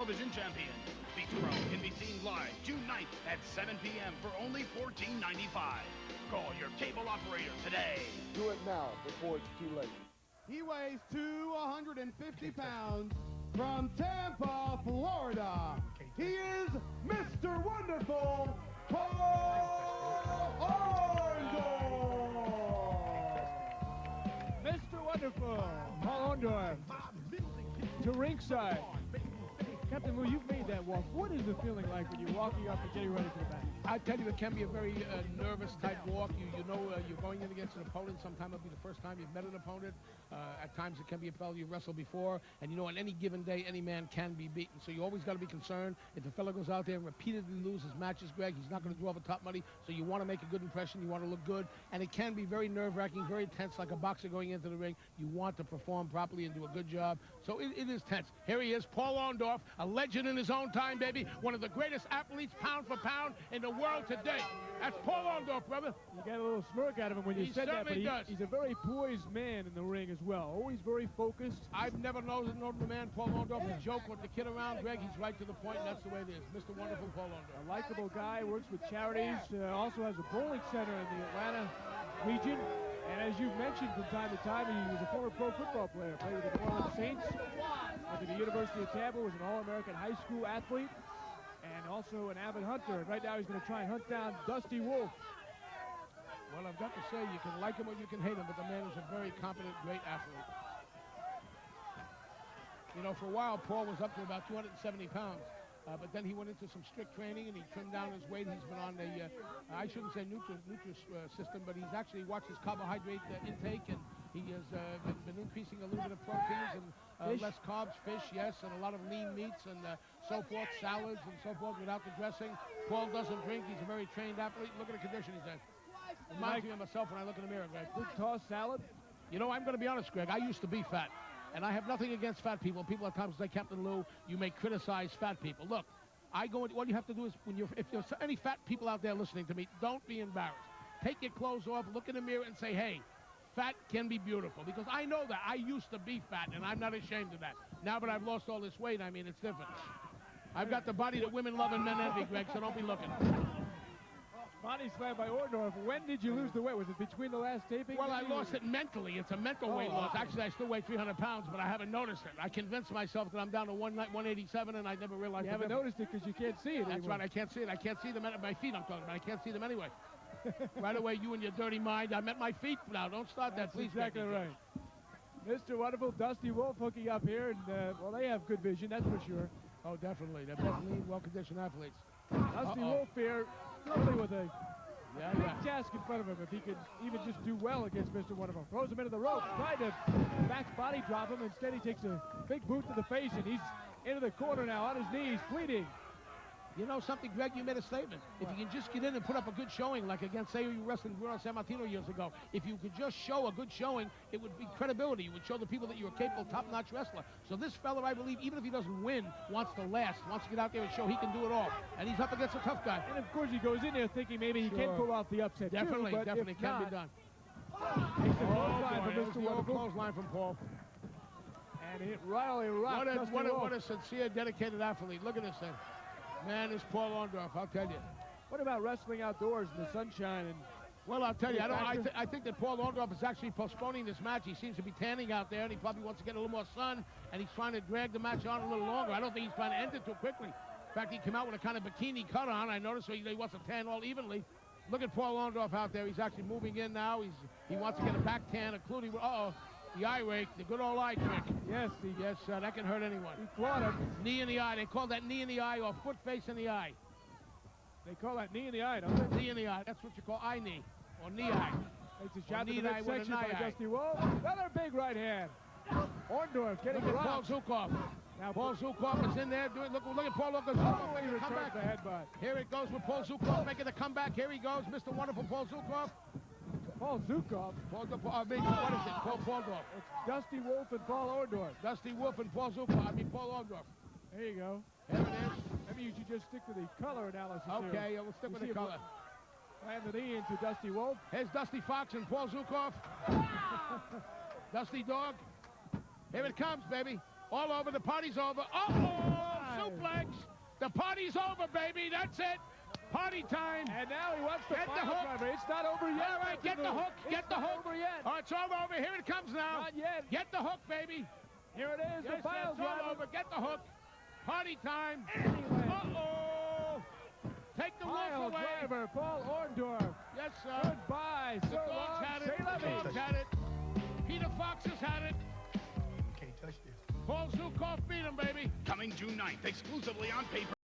television champion. Beach Pro can be seen live June 9th at 7 p.m. for only $14.95. Call your cable operator today. Do it now before it's too late. He weighs 250 pounds from Tampa, Florida. He is Mr. Wonderful, Paul Orndorff. Mr. Wonderful, Paul Orndorff, to ringside. Captain Lou, you've made that walk. What is the feeling like when you're walking up and getting ready for the match? I tell you, it can be a very nervous type walk. You know you're going in against an opponent. Sometimes it'll be the first time you've met an opponent. At times it can be a fellow you've wrestled before. And you know, on any given day, any man can be beaten. So you always got to be concerned. If the fellow goes out there and repeatedly loses matches, Greg, he's not going to draw the top money. So you want to make a good impression. You want to look good. And it can be very nerve-wracking, very tense, like a boxer going into the ring. You want to perform properly and do a good job. So it is tense. Here he is, Paul Orndorff, a legend in his own time, baby. One of the greatest athletes, pound for pound, in the world today. That's Paul Orndorff, brother. You got a little smirk out of him when you said that, but does. He's a very poised man in the ring as well. Always very focused. I've never known the man, Paul Orndorff, to joke with the kid around. Greg, he's right to the point, and that's the way it is. Mr. Wonderful Paul Orndorff. A likable guy, works with charities, also has a bowling center in the Atlanta region. And as you've mentioned from time to time, he was a former pro football player. Played with the New Orleans Saints, went to the University of Tampa, was an All-American high school athlete, and also an avid hunter. And right now he's going to try and hunt down Dusty Wolfe. Well, I've got to say, you can like him or you can hate him, but the man is a very competent, great athlete. You know, for a while, Paul was up to about 270 pounds. But then he went into some strict training and he trimmed down his weight. He's been on a, I shouldn't say Nutri system, but he's actually watched his carbohydrate intake, and he has been increasing a little bit of proteins and less carbs, fish, yes, and a lot of lean meats and so forth, salads and so forth without the dressing. Paul doesn't drink. He's a very trained athlete. Look at the condition he's in. Reminds me of myself when I look in the mirror, Greg. Good tossed salad. You know, I'm going to be honest, Greg. I used to be fat. And I have nothing against fat people. People at times say, Captain Lou, you may criticize fat people. Look, what you have to do is, if there's any fat people out there listening to me, don't be embarrassed. Take your clothes off, look in the mirror and say, hey, fat can be beautiful. Because I know that. I used to be fat, and I'm not ashamed of that. Now that I've lost all this weight, I mean, it's different. I've got the body that women love and men envy, Greg, so don't be looking. Body slam by Orndorff. When did you lose the weight? Was it between the last taping? Well, I lost it mentally. It's a mental weight loss. Actually, I still weigh 300 pounds, but I haven't noticed it. I convinced myself that I'm down to 187, and I never realized you haven't noticed it because you can't see it anymore. That's right. I can't see it. I can't see them at my feet, I'm talking about. I can't see them anyway. Right away, you and your dirty mind. I'm at my feet now. Don't start that, please. Exactly right. Mr. Wonderful, Dusty Wolfe hooking up here, and, well, they have good vision, that's for sure. Oh, definitely. They're both lean, well-conditioned athletes. Dusty Wolfe here, really with a big yeah. task in front of him if he could even just do well against Mr. Wonderful. Throws him into the ropes, tried to back body drop him. Instead, he takes a big boot to the face, and he's into the corner now on his knees, bleeding. You know something, Greg? You made a statement. If you can just get in and put up a good showing, like against, say, you wrestled Bruno Sammartino years ago, if you could just show a good showing, it would be credibility. It would show the people that you're a capable, top-notch wrestler. So this fella, I believe, even if he doesn't win, wants to last, wants to get out there and show he can do it all. And he's up against a tough guy. And, of course, he goes in there thinking maybe he can pull off the upset, definitely, too, but definitely if can not, be done. Takes the clothesline from Mr. Wonderful. Clothesline from Paul. And it Riley rocked what a sincere, dedicated athlete. Look at this thing. Man, it's Paul Orndorff, I'll tell you. What about wrestling outdoors in the sunshine? And well, I'll tell you, I think that Paul Orndorff is actually postponing this match. He seems to be tanning out there, and he probably wants to get a little more sun, and he's trying to drag the match on a little longer. I don't think he's trying to end it too quickly. In fact, he came out with a kind of bikini cut on. I noticed, so he wants to tan all evenly. Look at Paul Orndorff out there. He's actually moving in now. He wants to get a back tan, including, the eye rake, the good old eye trick. Yes, that can hurt anyone. He caught him. Knee in the eye. They call that knee in the eye or foot face in the eye. They call that knee in the eye, don't they? Knee in the eye. That's what you call eye knee or knee eye. Takes a shot to the midsection by Dusty Wolfe. Another big right hand. Orndorff getting Paul rocked. Zukov. Now Paul Zukov is in there doing. Look at Paul Zukov making a comeback. The headbutt. Here it goes with Paul Zukov making the comeback. Here he goes, Mr. Wonderful Paul Zukov. Paul Zukov. What is it? Paul Orndorff. It's Dusty Wolfe and Paul Orndorff. Dusty Wolfe and Paul Zukov. Paul Orndorff. There you go. There it is. Maybe you should just stick with the color analysis. Okay, here. We'll stick with the color. Slam the knee into Dusty Wolfe. Here's Dusty Fox and Paul Zukov. Dusty Dog. Here it comes, baby. All over. The party's over. Oh, suplex. The party's over, baby. That's it. Party time. And now he wants the Get the final hook. driver. It's not over yet. All right, get the hook. Get the It's not hook. over yet. Oh, it's all over. Here it comes now. Not yet. Get the hook, baby. Here it is, Yes, the final it's all driver. over. Get the hook. Party time. Anyway. Uh-oh. Take the Final wolf away. driver, Paul Orndorff. Yes, sir. Goodbye. The So dogs long. had Say it. la The vie. dogs had it. Peter Fox has had it. Can't touch this. Paul Zukov beat him, baby. Coming June 9th, exclusively on paper.